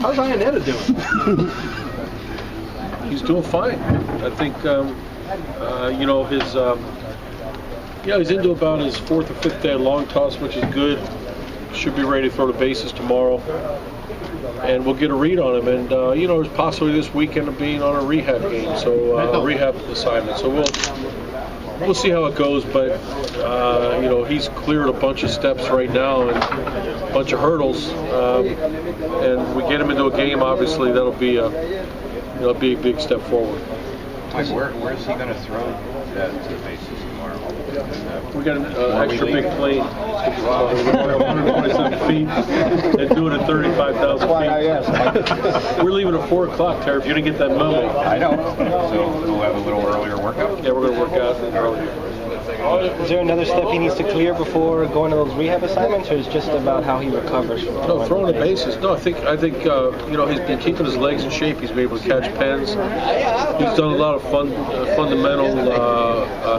How's Iannetta doing? He's doing fine. I think, you know, his, he's into about his 4th or 5th day of long toss, which is good. Should be ready to throw the bases tomorrow. And we'll get a read on him. And, you know, there's possibly this weekend of being on a rehab game, so a rehab assignment. So we'll see how it goes. But, you know, he's cleared a bunch of steps right now and a bunch of hurdles. And we get him into a game, obviously, that'll be a big step forward. Mike, where is he going to throw to the bases tomorrow? We got an extra big plane. 127 feet and do it at 35,000 feet. We're leaving at 4 o'clock, Terry, if you didn't get that memo. I know. So we'll have a little earlier workout? Yeah, we're going to work out earlier. Is there another step he needs to clear before going to those rehab assignments, or is it just about how he recovers? No, throwing the bases. No, I think you know, he's been keeping his legs in shape. He's been able to catch pens. He's done a lot of fundamental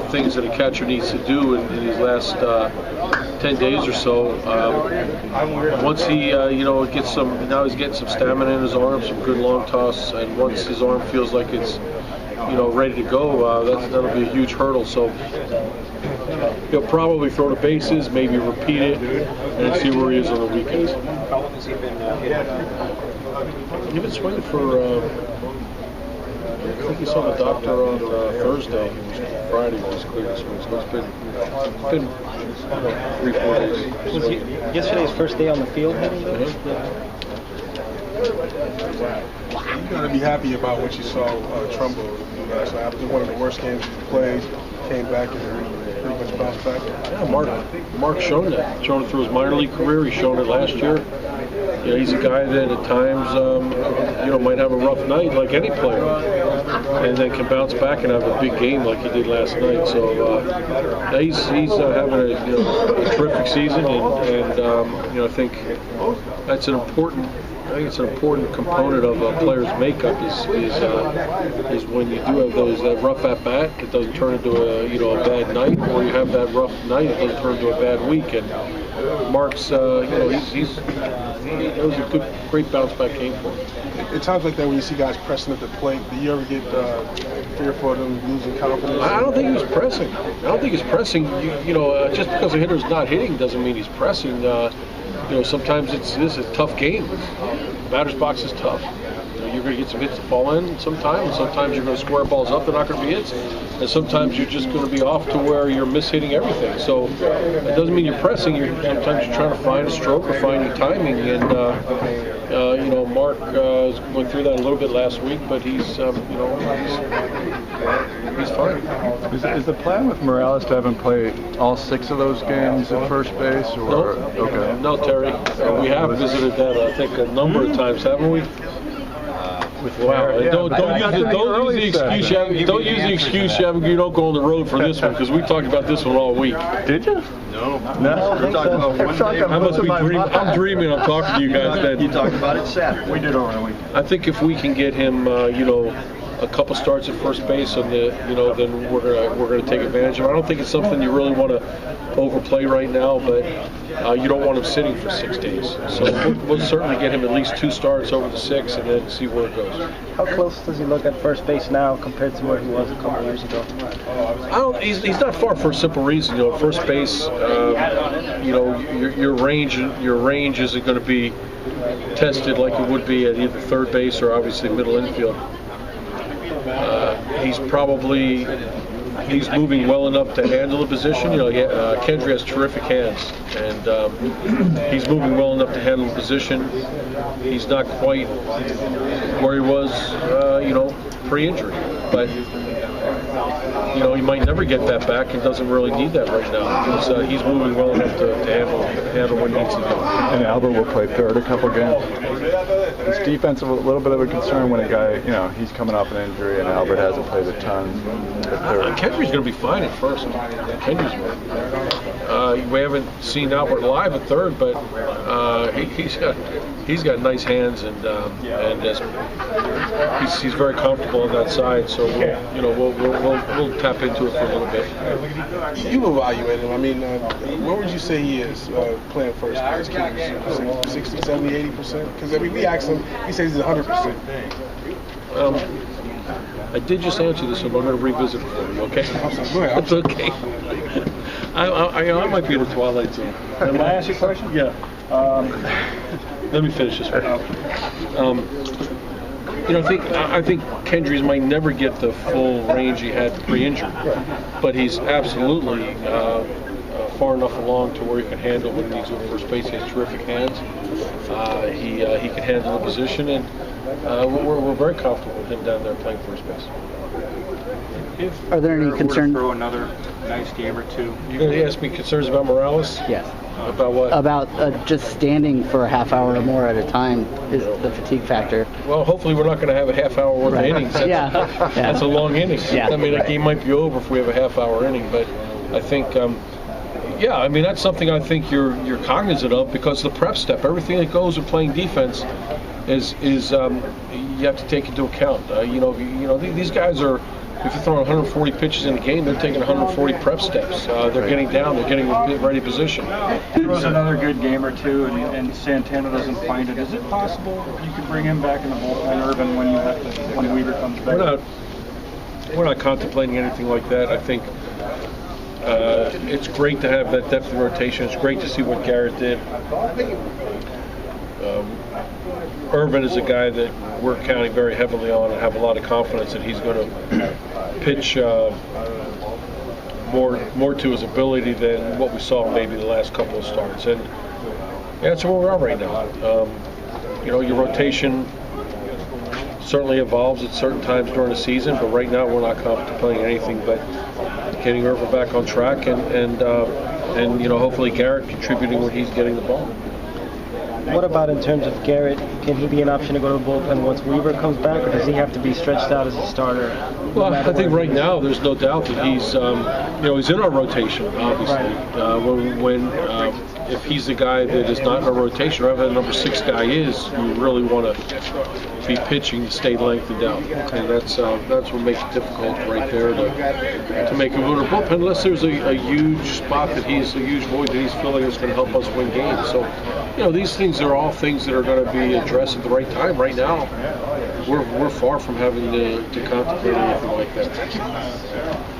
things that a catcher needs to do in these last 10 days or so. Once he, you know, gets some. Now he's getting some stamina in his arm, some good long toss, and once his arm feels like it's, you know, ready to go, that'll be a huge hurdle. So he'll probably throw the bases, maybe repeat it, and see where he is on the weekends. How long has he been hitting? He's been swinging for, I think he saw the doctor on Thursday. Friday when he's cleared to swing. So it's been 3-4 days. Was yesterday's first day on the field hitting? You got to be happy about what you saw Trumbo do last night. After one of the worst games he's played, came back and pretty much bounced back. Yeah, Mark's shown that. Shown it through his minor league career. He's shown it last year. You know, he's a guy that at times, you know, might have a rough night like any player, and then can bounce back and have a big game like he did last night. So he's having a terrific season, and you know, I think that's an important. I think it's an important component of a player's makeup is when you do have that rough at bat, it doesn't turn into a bad night, or you have that rough night, it doesn't turn into a bad week. And Mark's, you know, it was a great bounce back game for him. It sounds like that when you see guys pressing at the plate. Do you ever get fearful of them losing confidence? I don't think he was pressing. You know, just because a hitter's not hitting doesn't mean he's pressing. You know, sometimes this is a tough game. Batter's box is tough. You know, you're going to get some hits to fall in sometimes. Sometimes you're going to square balls up. They're not going to be hits. And sometimes you're just going to be off to where you're mishitting everything. So it doesn't mean you're pressing. Sometimes you're trying to find a stroke or find your timing. And you know, Mark went through that a little bit last week, but he's you know, he's fine. Is the plan with Morales to have him play all 6 of those games at first base? Or No, okay. No, Terry. We have visited that, I think, a number of times, haven't we? Wow! Yeah, Don't use the excuse you don't go on the road for this one, because we talked about this one all week. Did you? No. We're talking about one day. I must be dreaming. I'm dreaming. I'm talking to you guys then. You talked about it Saturday. We did over the week. I think if we can get him, you know, a couple starts at first base, and you know, then we're gonna take advantage of it. I don't think it's something you really want to overplay right now, but you don't want him sitting for 6 days. So we'll certainly get him at least 2 starts over the 6, and then see where it goes. How close does he look at first base now compared to where he was a couple years ago? He's not far for a simple reason. You know, first base, you know, your range isn't going to be tested like it would be at either third base or obviously middle infield. He's moving well enough to handle the position. You know, Kendry has terrific hands, and he's moving well enough to handle the position. He's not quite where he was, you know, pre-injury, but you know, he might never get that back and doesn't really need that right now. He's moving well enough to handle what he needs to do. And Albert will play third a couple games. Is defense a little bit of a concern when a guy, you know, he's coming off an injury and Albert hasn't played a ton at third? Kendry's going to be fine at first. Kendry's we haven't seen Albert live at third, but he's got nice hands, and he's very comfortable on that side. So we'll tap into it for a little bit. You evaluate him. I mean, where would you say he is playing first base? 60, 70, 80%? Because I mean, we asked him, he says he's 100%. I did just answer this, so I'm going to revisit it for you, okay? Go ahead. It's okay. I might be in the twilight zone. Can I ask you a question? Yeah. Let me finish this one. I think Kendrys might never get the full range he had pre-injury, but he's absolutely far enough along to where he can handle when he's at first base. He has terrific hands. He can handle the position, and we're very comfortable with him down there playing first base. Are there any concerns? Throw another nice game or two. You're going to ask me concerns about Morales? Yes. About what? About just standing for a half hour or more at a time is the fatigue factor. Well, hopefully we're not going to have a half hour worth of innings. That's a long inning. Yeah. I mean, a game might be over if we have a half hour inning, but I think, that's something I think you're cognizant of, because the prep step, everything that goes with playing defense is you have to take into account. These guys are. If you're throwing 140 pitches in a game, they're taking 140 prep steps. They're getting down, they're getting in ready position. Throws another good game or two, and Santana doesn't find it. Is it possible you could bring him back in the bullpen, Ervin, when Weaver comes back? We're not contemplating anything like that. I think it's great to have that depth of rotation. It's great to see what Garrett did. Ervin is a guy that we're counting very heavily on and have a lot of confidence that he's going to pitch more to his ability than what we saw maybe the last couple of starts. And that's where we're at right now. Your rotation certainly evolves at certain times during the season, but right now we're not contemplating anything but getting Ervin back on track and hopefully Garrett contributing when he's getting the ball. What about in terms of Garrett? Can he be an option to go to the bullpen once Weaver comes back, or does he have to be stretched out as a starter? Well, I think right now there's no doubt that he's in our rotation, obviously. Right. If he's the guy that is not in our rotation, whoever the number 6 guy is, you really want to be pitching to stay lengthened out, and that's what makes it difficult right there to make him go to the bullpen unless there's a huge spot a huge void that he's filling that's going to help us win games. So, these things are all things that are going to be addressed at the right time. Right now, we're far from having to contemplate anything like that.